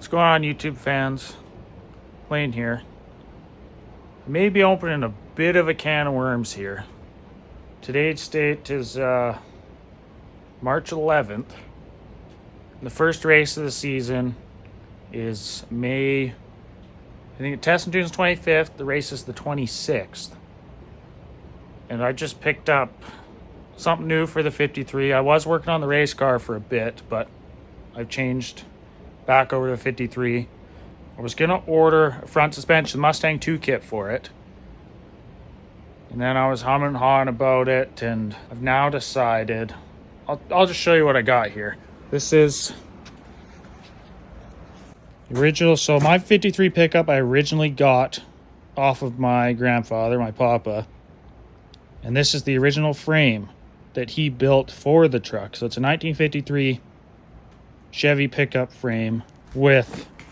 What's going on, YouTube fans? Layne here. I may be opening a bit of a can of worms here. Today's date is March 11th. The first race of the season is May, I think testing is 25th. The race is the 26th. And I just picked up something new for the 53. I was working on the race car for a bit, but I've changed back over to 53. I was gonna order a front suspension Mustang 2 kit for it, and then I was humming and hawing about it, and I've now decided I'll just show you what I got here. This is the original. So my 53 pickup I originally got off of my grandfather, my papa, and this is the original frame that he built for the truck. So it's a 1953 Chevy pickup frame with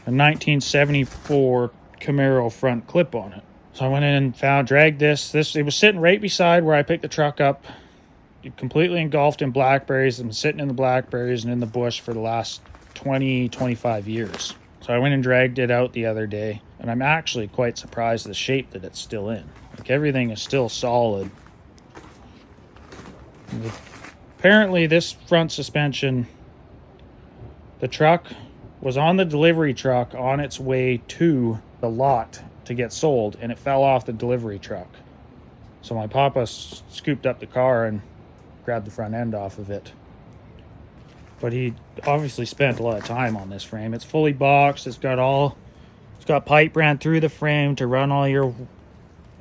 a 1974 Camaro front clip on it. So I went in and dragged this. It was sitting right beside where I picked the truck up. It completely engulfed in blackberries. I've been sitting in the blackberries and in the bush for the last 25 years. So I went and dragged it out the other day, and I'm actually quite surprised at the shape that it's still in. Like, everything is still solid. Apparently this front suspension, the truck was on the delivery truck on its way to the lot to get sold, and it fell off the delivery truck. So my papa scooped up the car and grabbed the front end off of it. But he obviously spent a lot of time on this frame. It's fully boxed. It's got pipe ran through the frame to run all your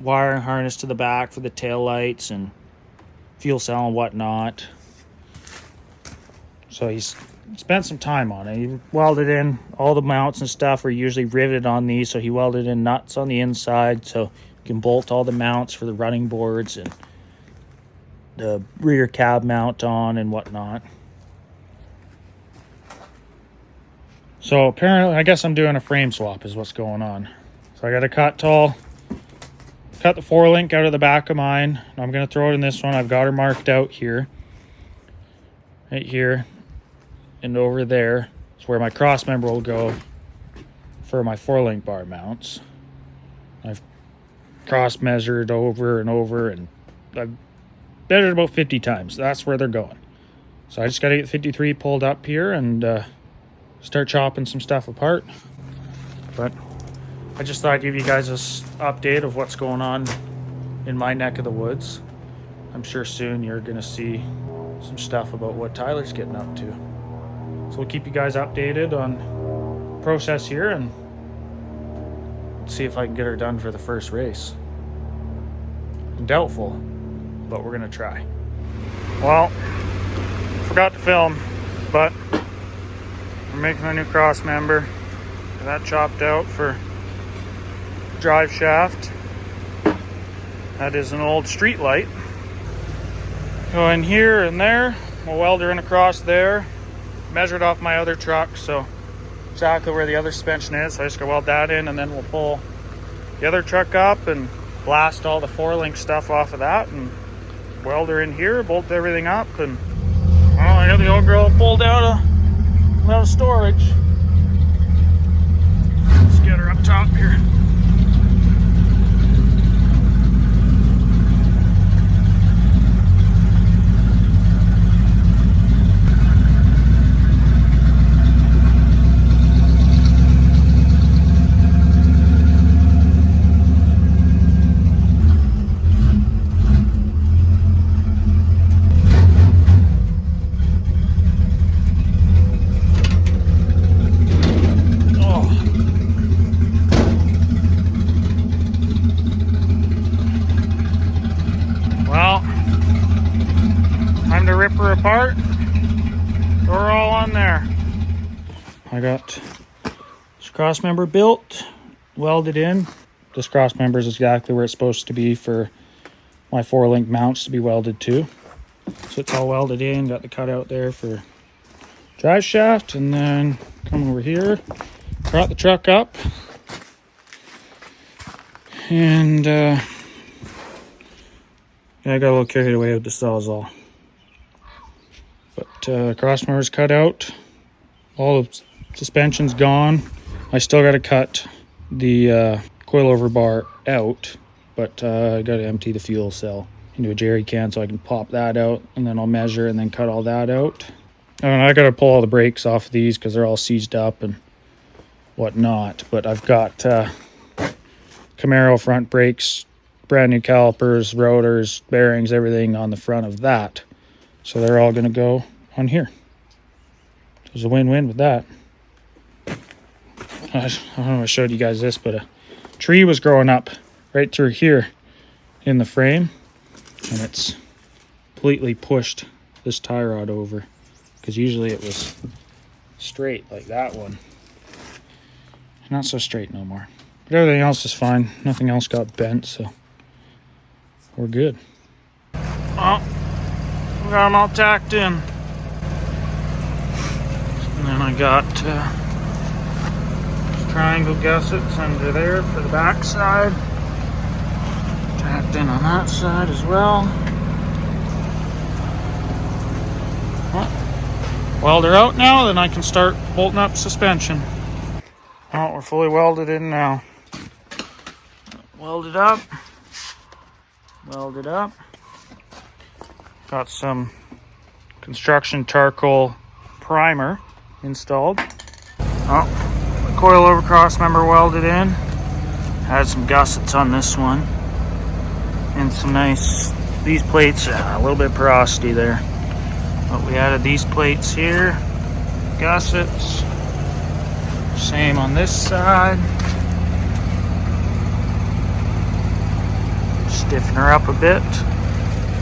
wire and harness to the back for the tail lights and fuel cell and whatnot. So he's spent some time on it. He welded in all the mounts and stuff are usually riveted on these, so he welded in nuts on the inside so you can bolt all the mounts for the running boards and the rear cab mount on and whatnot. So apparently, I guess I'm doing a frame swap is what's going on. So I got to cut the 4-link out of the back of mine. I'm going to throw it in this one. I've got her marked out here. Right here. And over there is where my cross member will go for my 4-link bar mounts. I've cross measured over and over, and I've measured about 50 times. That's where they're going. So I just got to get 53 pulled up here and start chopping some stuff apart. But I just thought I'd give you guys this update of what's going on in my neck of the woods. I'm sure soon you're going to see some stuff about what Tyler's getting up to. So we'll keep you guys updated on the process here and see if I can get her done for the first race. I'm doubtful, but we're gonna try. Well, forgot to film, but we're making a new cross member. Got that chopped out for drive shaft. That is an old street light. Go in here and there. We'll weld her in across there. Measured off my other truck, so exactly where the other suspension is. So I just gotta weld that in, and then we'll pull the other truck up and blast all the 4-link stuff off of that and weld her in here, bolt everything up, and I got the old girl pulled out of storage. Let's get her up top here. Time to rip her apart. Throw her all on there. I got this cross member built, welded in. This cross member is exactly where it's supposed to be for my 4-link mounts to be welded to. So it's all welded in, got the cutout there for drive shaft, and then come over here, brought the truck up, and I got a little carried away with the Sawzall. But cross member's cut out, all the suspension's gone. I still got to cut the coilover bar out, but I got to empty the fuel cell into a jerry can so I can pop that out, and then I'll measure and then cut all that out. And I got to pull all the brakes off of these because they're all seized up and whatnot. But I've got Camaro front brakes, brand new calipers, rotors, bearings, everything on the front of that. So they're all going to go on here. There's a win-win with that. I don't know if I showed you guys this, but a tree was growing up right through here in the frame, and it's completely pushed this tie rod over, because usually it was straight like that one. Not so straight no more. But everything else is fine. Nothing else got bent, so we're good. Oh, we got them all tacked in. And then I got triangle gussets under there for the back side. Tacked in on that side as well. Well, they're out now, then I can start bolting up suspension. Oh, we're fully welded in now. Welded up. Welded up. Got some construction charcoal primer installed. Oh, the coilover cross member welded in. Had some gussets on this one. And some nice, these plates, a little bit porosity there. But we added these plates here. Gussets. Same on this side. Stiffen her up a bit.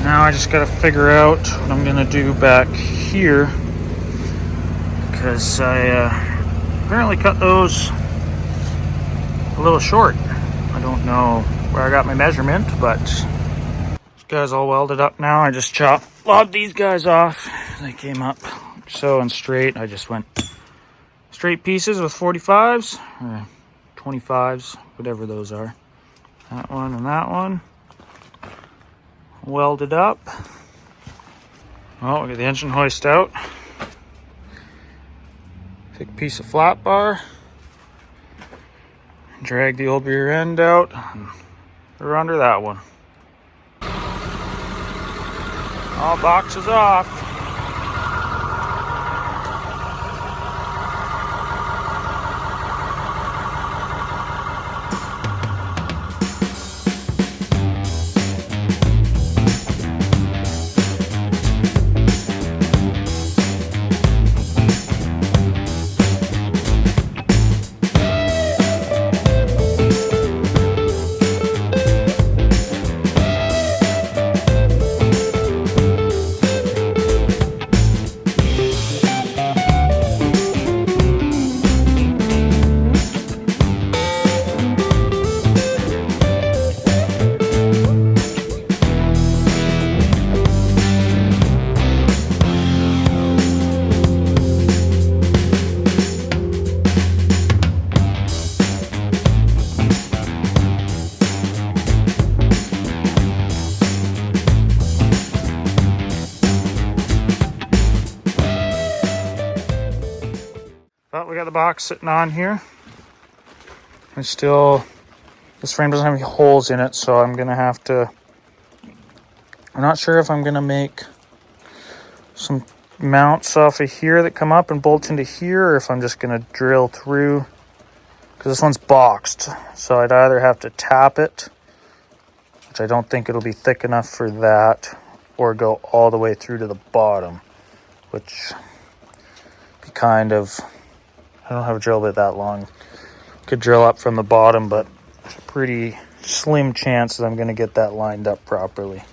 Now I just gotta figure out what I'm gonna do back here, because I apparently cut those a little short. I don't know where I got my measurement, but this guy's all welded up now. I just lobbed these guys off. They came up so and straight. I just went straight pieces with 45s or 25s, whatever those are. That one and that one. Welded up. Oh, we got the engine hoist out. Take a piece of flat bar. Drag the old rear end out. We're under that one. All boxes off. But we got the box sitting on here. This frame doesn't have any holes in it, so I'm not sure if I'm gonna make some mounts off of here that come up and bolt into here, or if I'm just gonna drill through, because this one's boxed. So I'd either have to tap it, which I don't think it'll be thick enough for that, or go all the way through to the bottom, which be kind of, I don't have a drill bit that long. Could drill up from the bottom, but there's a pretty slim chance that I'm going to get that lined up properly.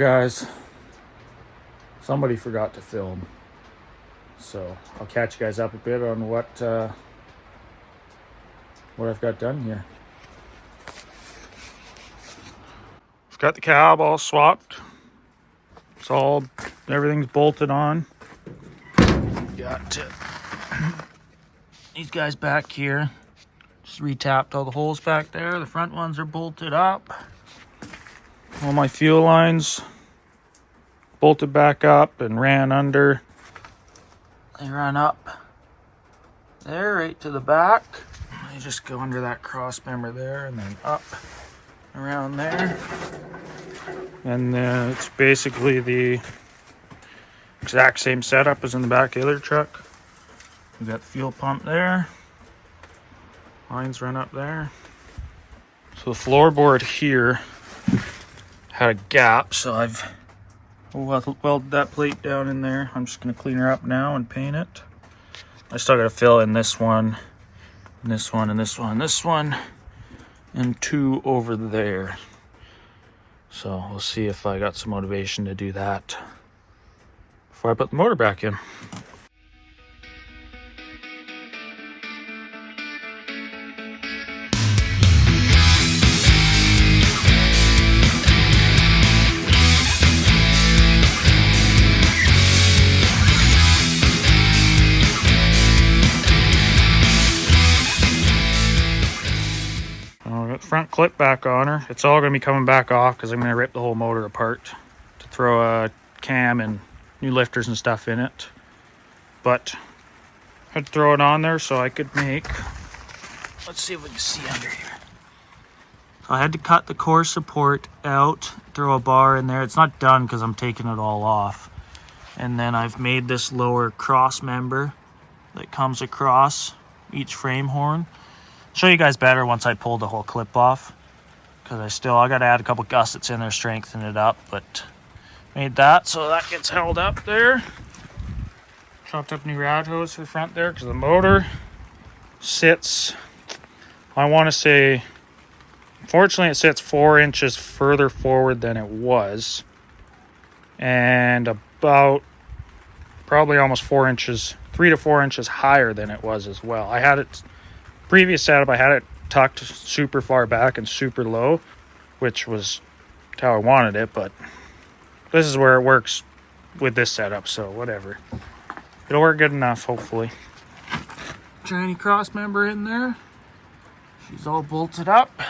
guys, somebody forgot to film. So I'll catch you guys up a bit on what I've got done here. I've got the cab all swapped. It's all, everything's bolted on. Got these guys back here. Just retapped all the holes back there. The front ones are bolted up. All my fuel lines bolted back up and ran under. They run up there right to the back. They just go under that cross member there and then up around there. And then it's basically the exact same setup as in the back of the other truck. We got the fuel pump there. Lines run up there. So the floorboard here had a gap, so I've welded that plate down in there. I'm just going to clean her up now and paint it. I still got to fill in this one, and this one, and this one, and this one, and two over there. So we'll see if I got some motivation to do that before I put the motor back in. Front clip back on her. It's all going to be coming back off because I'm going to rip the whole motor apart to throw a cam and new lifters and stuff in it. But I had to throw it on there so I could make, let's see if we can see under here. So I had to cut the core support out, throw a bar in there. It's not done because I'm taking it all off. And then I've made this lower cross member that comes across each frame horn. Show you guys better once I pull the whole clip off, because I got to add a couple gussets in there, strengthen it up, but made that so that gets held up there. Chopped up new rad hose for the front there because the motor sits, I want to say, unfortunately it sits 4 inches further forward than it was, and about probably almost 4 inches, 3 to 4 inches higher than it was as well. I had it previous setup, I had it tucked super far back and super low, which was how I wanted it, but this is where it works with this setup, so whatever. It'll work good enough, hopefully. Tiny cross member in there. She's all bolted up.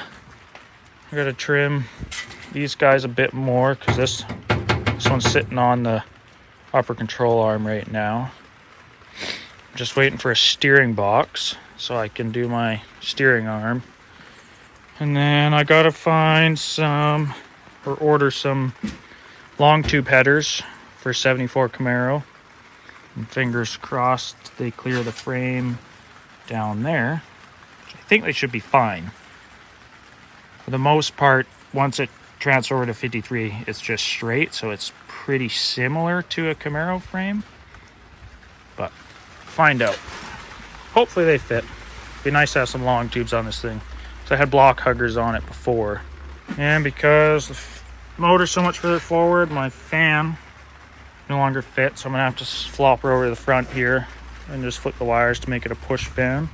I gotta trim these guys a bit more because this one's sitting on the upper control arm right now. Just waiting for a steering box so I can do my steering arm. And then I gotta find order some long tube headers for 74 Camaro. And fingers crossed they clear the frame down there, which I think they should be fine. For the most part, once it transfers over to 53, it's just straight, so it's pretty similar to a Camaro frame. But find out. Hopefully they fit. Be nice to have some long tubes on this thing. So I had block huggers on it before. And because the motor's so much further forward, my fan no longer fits. So I'm gonna have to flop her over to the front here and just flip the wires to make it a push fan.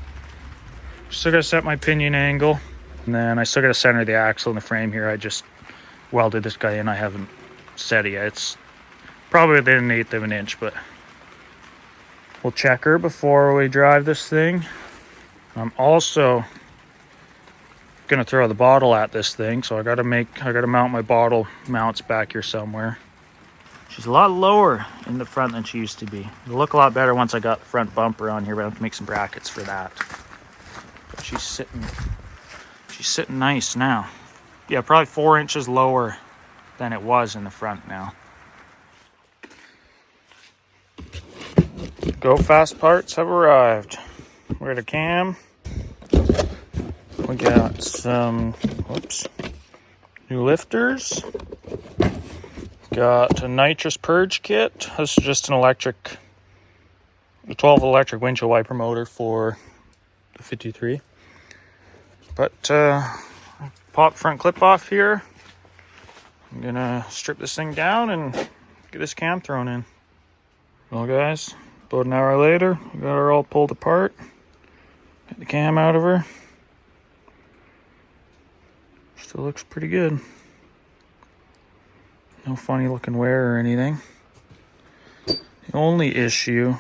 Still gotta set my pinion angle. And then I still gotta center the axle in the frame here. I just welded this guy in. I haven't set it yet. It's probably within 1/8 of an inch, but we'll check her before we drive this thing. I'm also gonna throw the bottle at this thing, so I gotta mount my bottle mounts back here somewhere. She's a lot lower in the front than she used to be. It'll look a lot better once I got the front bumper on here, but I have to make some brackets for that. But she's sitting nice now. Yeah, probably 4 inches lower than it was in the front now. Go Fast parts have arrived. We got a cam. We got some, new lifters. Got a nitrous purge kit. This is just an electric, a 12 electric windshield wiper motor for the 53. But pop front clip off here. I'm gonna strip this thing down and get this cam thrown in. Well guys, about an hour later, we got her all pulled apart. Get the cam out of her. Still looks pretty good. No funny looking wear or anything. The only issue,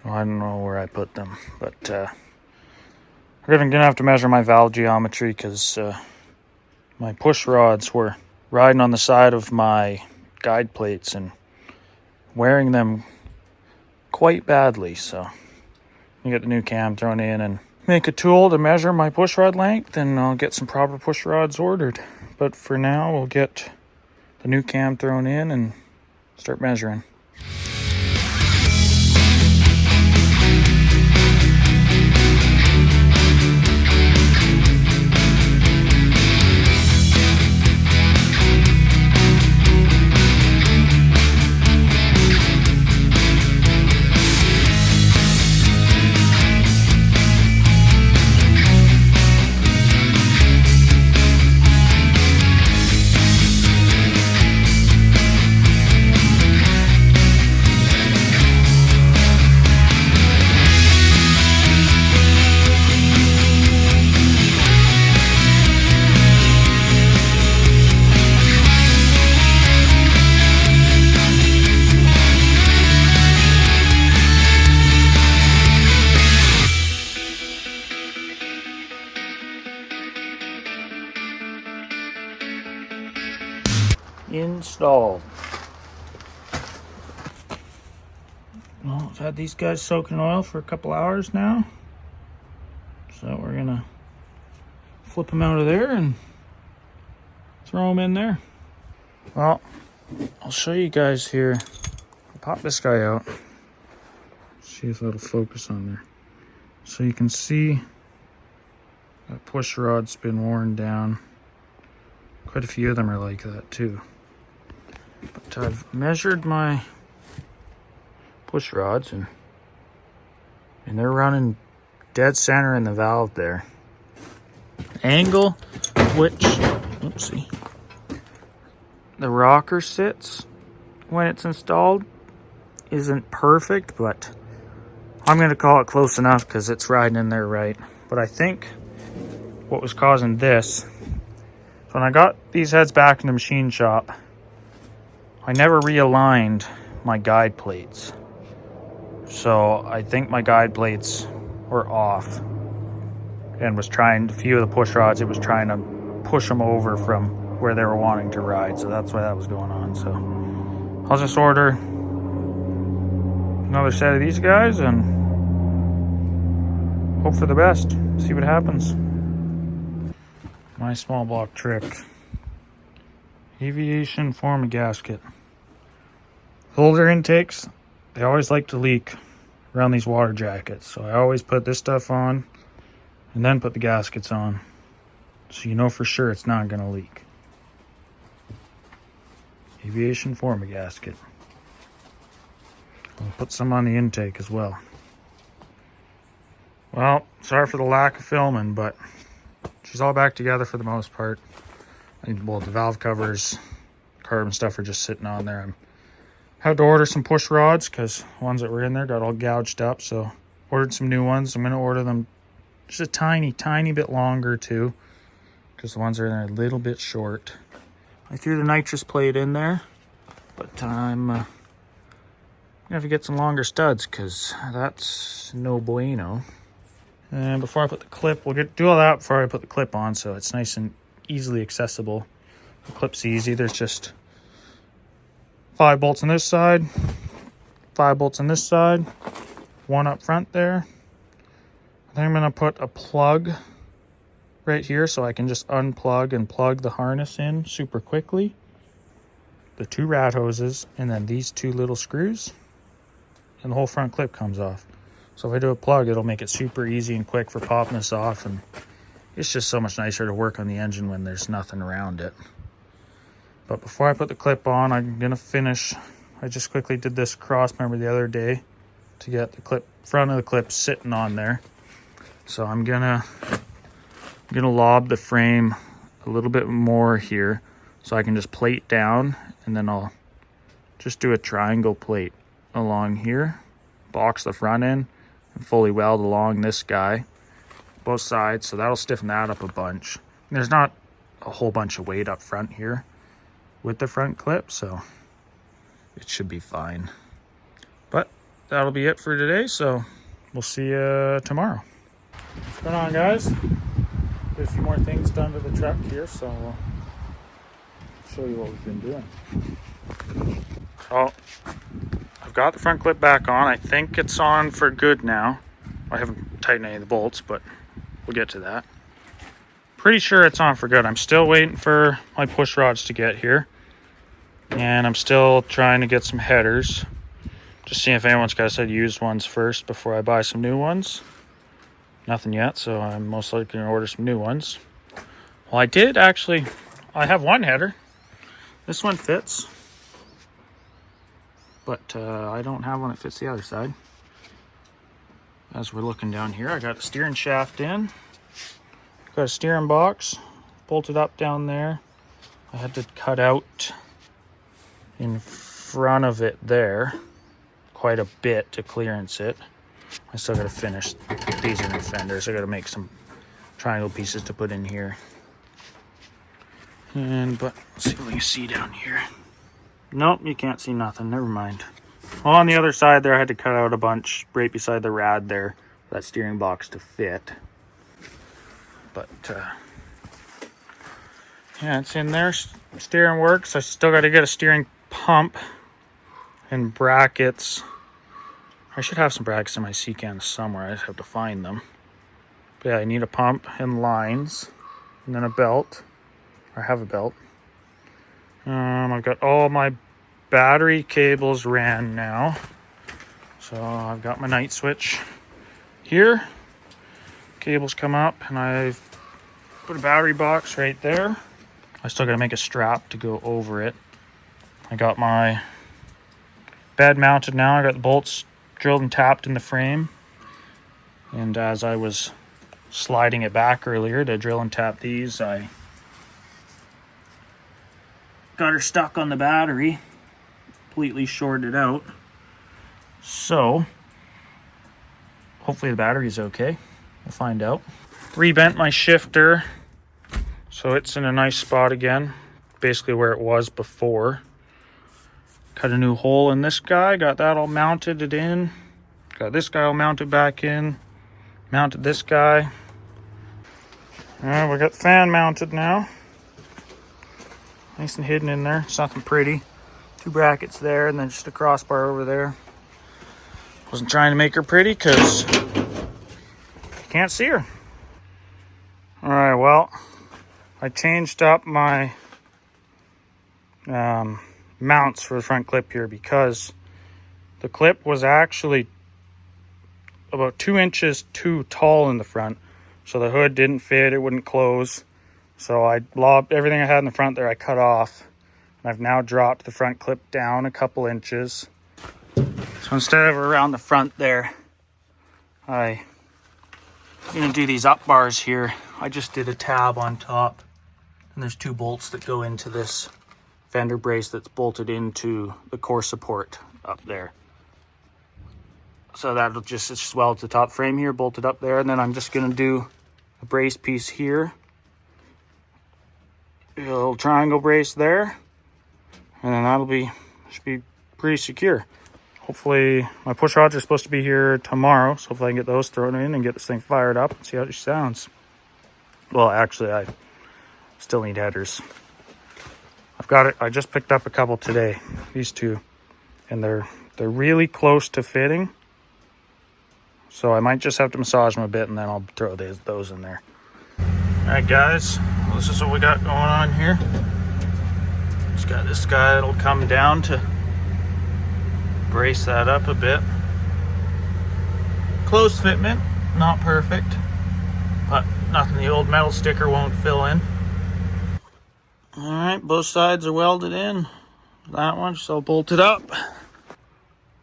well, I don't know where I put them, but I'm gonna have to measure my valve geometry because my push rods were riding on the side of my guide plates and wearing them quite badly. So I get the new cam thrown in and make a tool to measure my push rod length, and I'll get some proper push rods ordered. But for now, we'll get the new cam thrown in and start measuring. Installed. Well, I've had these guys soaking in oil for a couple hours now, so we're gonna flip them out of there and throw them in there. Well, I'll show you guys here. I'll pop this guy out, see if that'll focus on there, so you can see that push rod's been worn down. Quite a few of them are like that too. But I've measured my push rods and they're running dead center in the valve there. Angle which, oopsie, the rocker sits when it's installed isn't perfect, but I'm going to call it close enough because it's riding in there right. But I think what was causing this, when I got these heads back in the machine shop, I never realigned my guide plates. So I think my guide plates were off and was trying, a few of the push rods, it was trying to push them over from where they were wanting to ride. So that's why that was going on. So I'll just order another set of these guys and hope for the best. See what happens. My small block trick. Aviation form gasket. Holder intakes, they always like to leak around these water jackets. So I always put this stuff on and then put the gaskets on, so you know for sure it's not going to leak. Aviation form gasket. I'll put some on the intake as well. Well, sorry for the lack of filming, but she's all back together for the most part. Well, the valve covers, carbon stuff are just sitting on there. I had to order some push rods because ones that were in there got all gouged up. So ordered some new ones. I'm going to order them just a tiny bit longer too, because the ones that are in there are a little bit short. I threw the nitrous plate in there, but I'm going to have to get some longer studs because that's no bueno. And before I put the clip, we'll do all that before I put the clip on, so it's nice and easily accessible. The clip's easy. There's just 5 bolts on this side, 5 bolts on this side, 1 up front there. Then I'm going to put a plug right here so I can just unplug and plug the harness in super quickly. The 2 rat hoses, and then these 2 little screws, and the whole front clip comes off. So if I do a plug, it'll make it super easy and quick for popping this off, and it's just so much nicer to work on the engine when there's nothing around it. But before I put the clip on, I'm going to finish. I just quickly did this cross member the other day to get the clip, front of the clip sitting on there. So I'm gonna lob the frame a little bit more here So I can just plate down, and then I'll just do a triangle plate along here, box the front end, and fully weld along this guy, both sides. So that'll stiffen that up a bunch. And there's not a whole bunch of weight up front here with the front clip, so it should be fine. But that'll be it for today, so we'll see you tomorrow. What's going on, guys? Get a few more things done to the truck here, so I'll show you what we've been doing. So I've got the front clip back on. I think it's on for good now. I haven't tightened any of the bolts, but we'll get to that. Pretty sure it's on for good. I'm still waiting for my push rods to get here, and I'm still trying to get some headers. Just seeing if anyone's got some used ones first before I buy some new ones. Nothing yet, so I'm most likely going to order some new ones. Well, I have one header. This one fits. But I don't have one that fits the other side. As we're looking down here, I got a steering shaft in. Got a steering box bolted up down there. I had to cut out in front of it there quite a bit to clearance it. I still got to finish these inner fenders. I got to make some triangle pieces to put in here. But let's see what you see down here. Nope, you can't see nothing. Never mind. Well, on the other side there, I had to cut out a bunch right beside the rad there for that steering box to fit. But yeah, it's in there. Steering works. I still got to get a steering pump and brackets. I should have some brackets in my C-cans somewhere. I just have to find them. But yeah, I need a pump and lines, and then a belt. I have a belt. I've got all my battery cables ran now. So I've got my night switch here. Cables come up, and I've put a battery box right there. I still got to make a strap to go over it. I got my bed mounted now. I got the bolts drilled and tapped in the frame, and as I was sliding it back earlier to drill and tap these, I got her stuck on the battery, completely shorted out. So hopefully the battery's okay. We'll find out. Rebent my shifter so it's in a nice spot again, basically where it was before. Cut a new hole in this guy, got that all mounted it in. Got this guy all mounted back in. Mounted this guy. Alright, we got the fan mounted now. Nice and hidden in there. It's nothing pretty. 2 brackets there and then just a crossbar over there. Wasn't trying to make her pretty because you can't see her. Alright, well, I changed up my mounts for the front clip here because the clip was actually about 2 inches too tall in the front, so the hood didn't fit, it wouldn't close. So I lobbed everything I had in the front there, I cut off, and I've now dropped the front clip down a couple inches. So instead of around the front there, I'm gonna do these up bars here. I just did a tab on top, and there's 2 bolts that go into this fender brace that's bolted into the core support up there. So that'll just weld to the top frame here, bolted up there, and then I'm just gonna do a brace piece here, a little triangle brace there, and then should be pretty secure. Hopefully my push rods are supposed to be here tomorrow, so hopefully I can get those thrown in and get this thing fired up and see how it sounds. Well, actually, I still need headers. I just picked up a couple today, these 2, and they're really close to fitting. So I might just have to massage them a bit, and then I'll throw those in there. All right, guys, this is what we got going on here. Just got this guy that'll come down to brace that up a bit. Close fitment, not perfect, but nothing the old metal sticker won't fill in. All right, both sides are welded in. That one's all bolted up.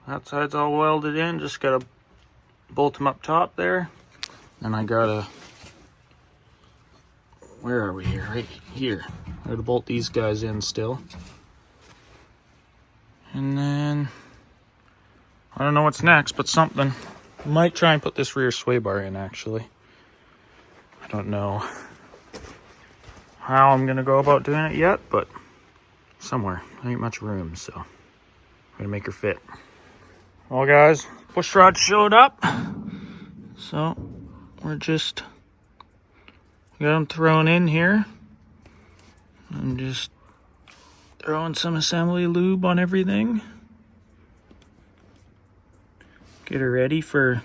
That side's all welded in. Just gotta bolt them up top there. And I gotta Where are we here? Right here. I gotta bolt these guys in still. And then, I don't know what's next, but something. Might try and put this rear sway bar in, actually. I don't know how I'm gonna go about doing it yet, but somewhere. There ain't much room, so I'm gonna make her fit. Well, guys, push rod showed up. So, we're just got them thrown in here. I'm just throwing some assembly lube on everything. Get her ready for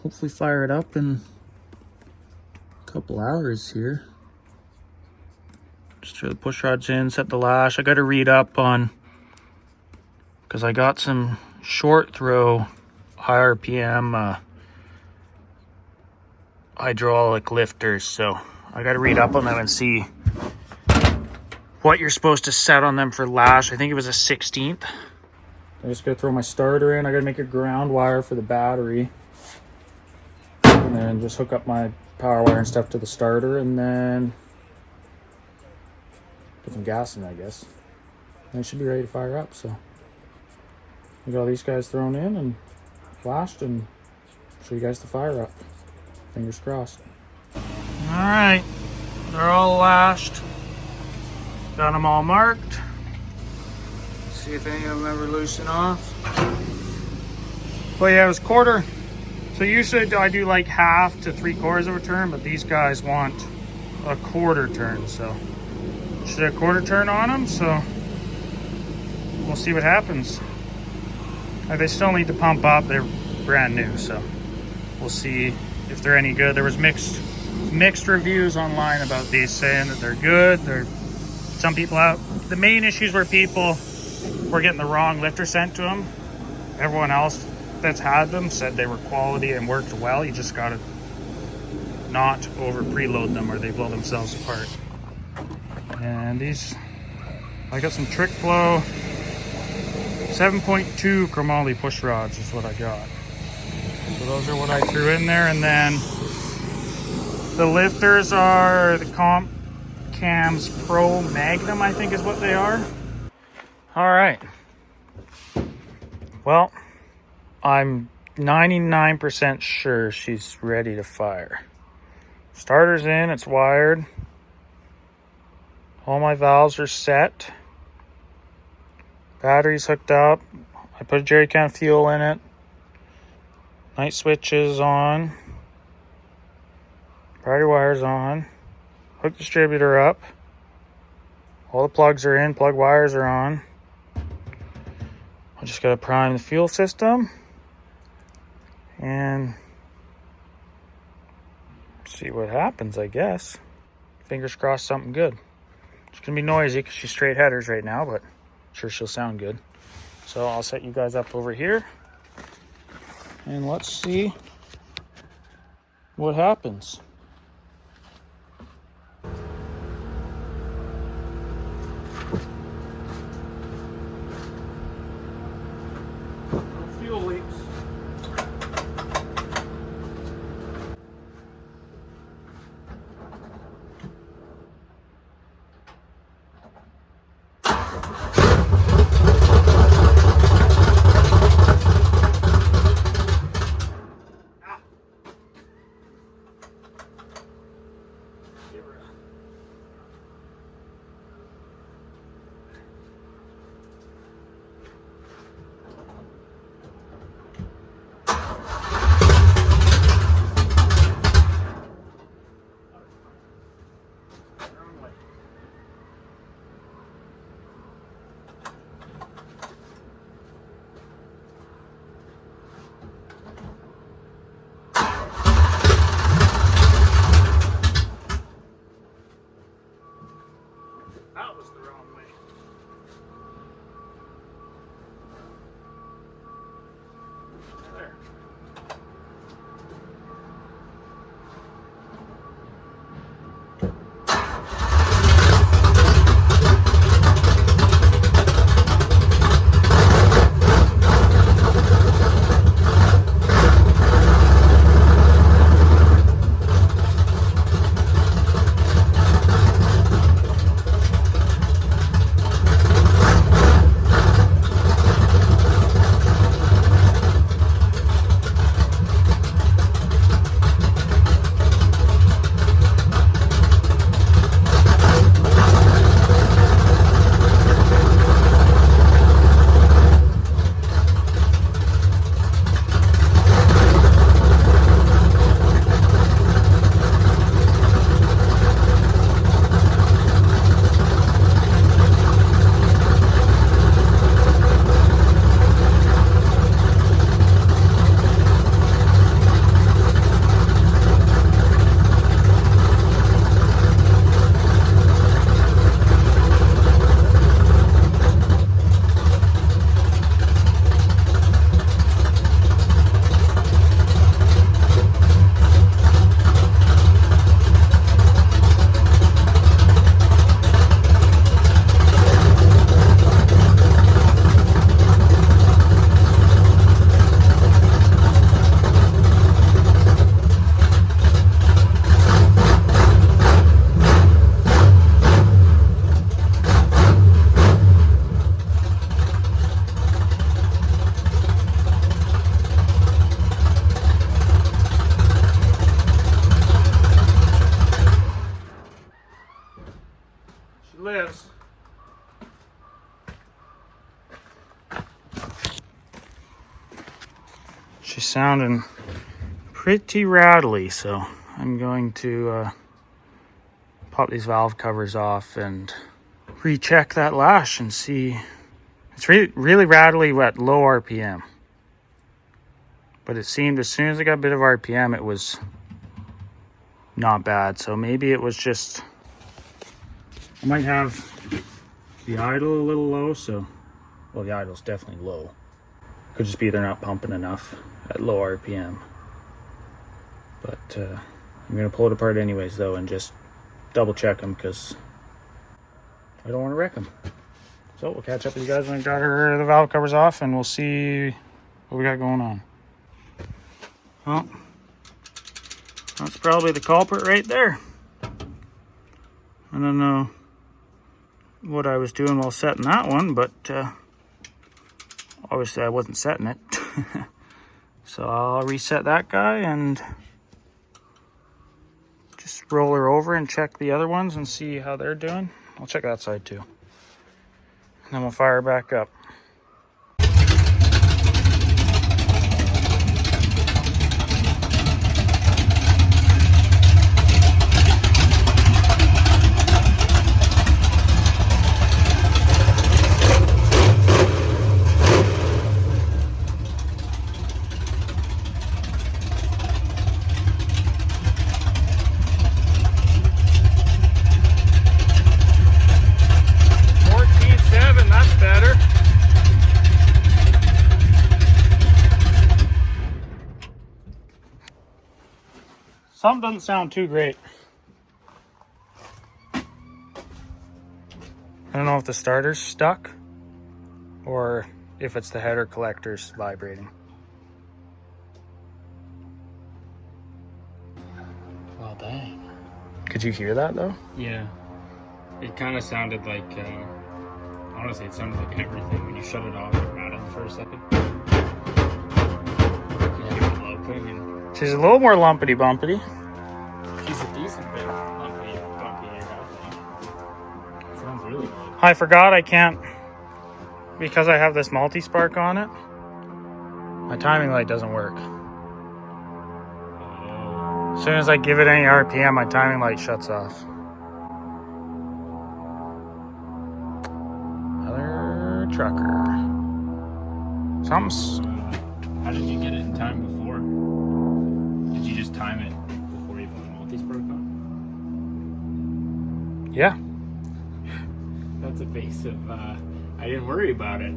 hopefully fire it up in a couple hours here. Just throw the push rods in, set the lash. I got to read up on, because I got some short throw high RPM hydraulic lifters, so I got to read up on them and see what you're supposed to set on them for lash. I think it was a 16th. I just gotta throw my starter in. I gotta make a ground wire for the battery, and then just hook up my power wire and stuff to the starter, and then put some gas in, I guess. And it should be ready to fire up. So we got all these guys thrown in and flashed, and show you guys the fire up. Fingers crossed. All right, they're all lashed. Got them all marked. See if any of them ever loosen off. But yeah, it was quarter. So usually I do like half to 3/4 of a turn, but these guys want a quarter turn. So should have a quarter turn on them. So we'll see what happens. They still need to pump up. They're brand new, so we'll see if they're any good. There was mixed reviews online about these, saying that they're good. Some people out. The main issues were people were getting the wrong lifter sent to them. Everyone else that's had them said they were quality and worked well. You just gotta not over preload them or they blow themselves apart. And these, I got some Trick Flow 7.2 chromoly push rods is what I got. So those are what I threw in there. And then the lifters are the Comp Cams Pro Magnum, I think is what they are. All right. Well, I'm 99% sure she's ready to fire. Starter's in, it's wired. All my valves are set. Battery's hooked up. I put a jerry can of fuel in it. Night switch is on. Battery wire's on. Hook distributor up. All the plugs are in, plug wires are on. I just gotta prime the fuel system and see what happens, I guess. Fingers crossed something good. It's gonna be noisy because she's straight headers right now, but I'm sure she'll sound good. So I'll set you guys up over here and let's see what happens. Fuel leaks. sounding pretty rattly, so I'm going to pop these valve covers off and recheck that lash and see. It's really rattly at low RPM, but it seemed as soon as I got a bit of RPM, it was not bad. So maybe it was just, I might have the idle a little low. So, well, the idle's definitely low. Could just be they're not pumping enough at low RPM. But I'm gonna pull it apart anyways though and just double check them because I don't want to wreck them. So we'll catch up with you guys when I got the valve covers off, and we'll see what we got going on. Well, that's probably the culprit right there. I don't know what I was doing while setting that one, but obviously I wasn't setting it. So I'll reset that guy and just roll her over and check the other ones and see how they're doing. I'll check that side too. And then we'll fire back up. 14.7, that's better. Something doesn't sound too great. I don't know if the starter's stuck or if it's the header collectors vibrating. Well, dang. Could you hear that though? Yeah. It kind of sounded like, honestly, it sounded like everything. When you shut it off, it rattled for a second. Yeah. She's a little more lumpity bumpity. She's a decent bit lumpy bumpy, I think. It sounds really good. I forgot I can't, because I have this multi-spark on it, my timing light doesn't work. As soon as I give it any RPM, my timing light shuts off. Another trucker. Something's... How did you get it in time before? Did you just time it before you put the multi-spark on? Yeah. That's a face of, I didn't worry about it.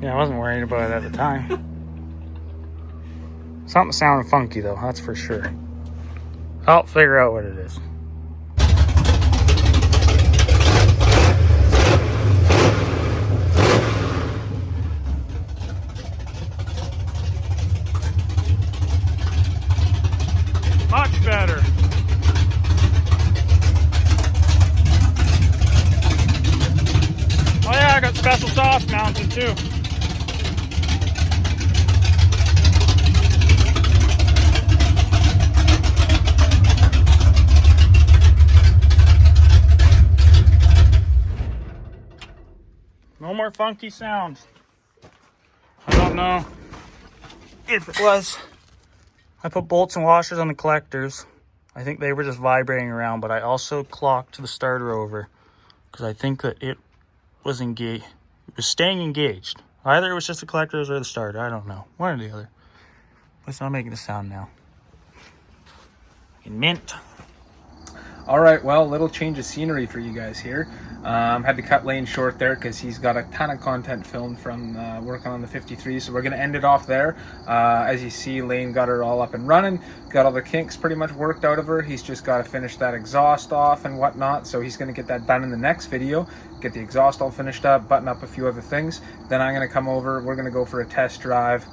Yeah, I wasn't worried about it at the time. Something sounded funky though, that's for sure. I'll figure out what it is. Much better. Oh yeah, I got special sauce mounted too. No more funky sounds. I don't know if it was. I put bolts and washers on the collectors. I think they were just vibrating around, but I also clocked the starter over because I think that it was engaged. It was staying engaged. Either it was just the collectors or the starter. I don't know. One or the other. But it's not making a sound now. Mint. All right, well, little change of scenery for you guys here. Had to cut Layne short there because he's got a ton of content filmed from working on the 53, so we're going to end it off there. As you see, Layne got her all up and running, got all the kinks pretty much worked out of her. He's just got to finish that exhaust off and whatnot, so he's going to get that done in the next video, get the exhaust all finished up, button up a few other things. Then I'm going to come over, we're going to go for a test drive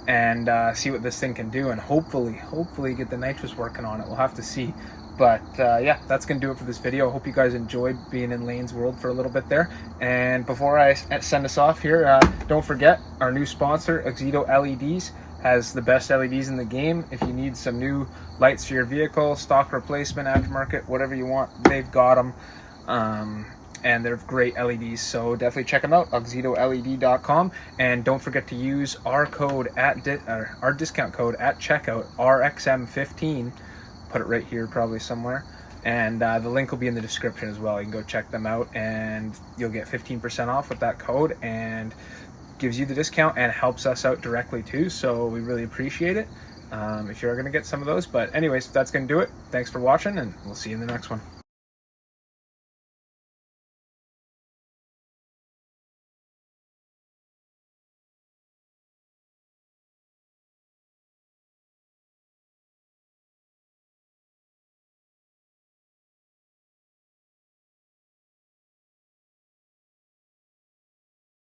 and see what this thing can do, and hopefully get the nitrous working on it. We'll have to see. But yeah, that's gonna do it for this video. I hope you guys enjoyed being in Layne's world for a little bit there. And before I send us off here, don't forget our new sponsor, Exito LEDs, has the best LEDs in the game. If you need some new lights for your vehicle, stock replacement, aftermarket, whatever you want, they've got them. and they're great LEDs. So definitely check them out, auxitoled.com, and don't forget to use our code our discount code at checkout, RXM15. Put it right here, probably somewhere. And the link will be in the description as well. You can go check them out, and you'll get 15% off with that code, and gives you the discount and helps us out directly too. So we really appreciate it if you're going to get some of those. But anyways, that's going to do it. Thanks for watching, and we'll see you in the next one.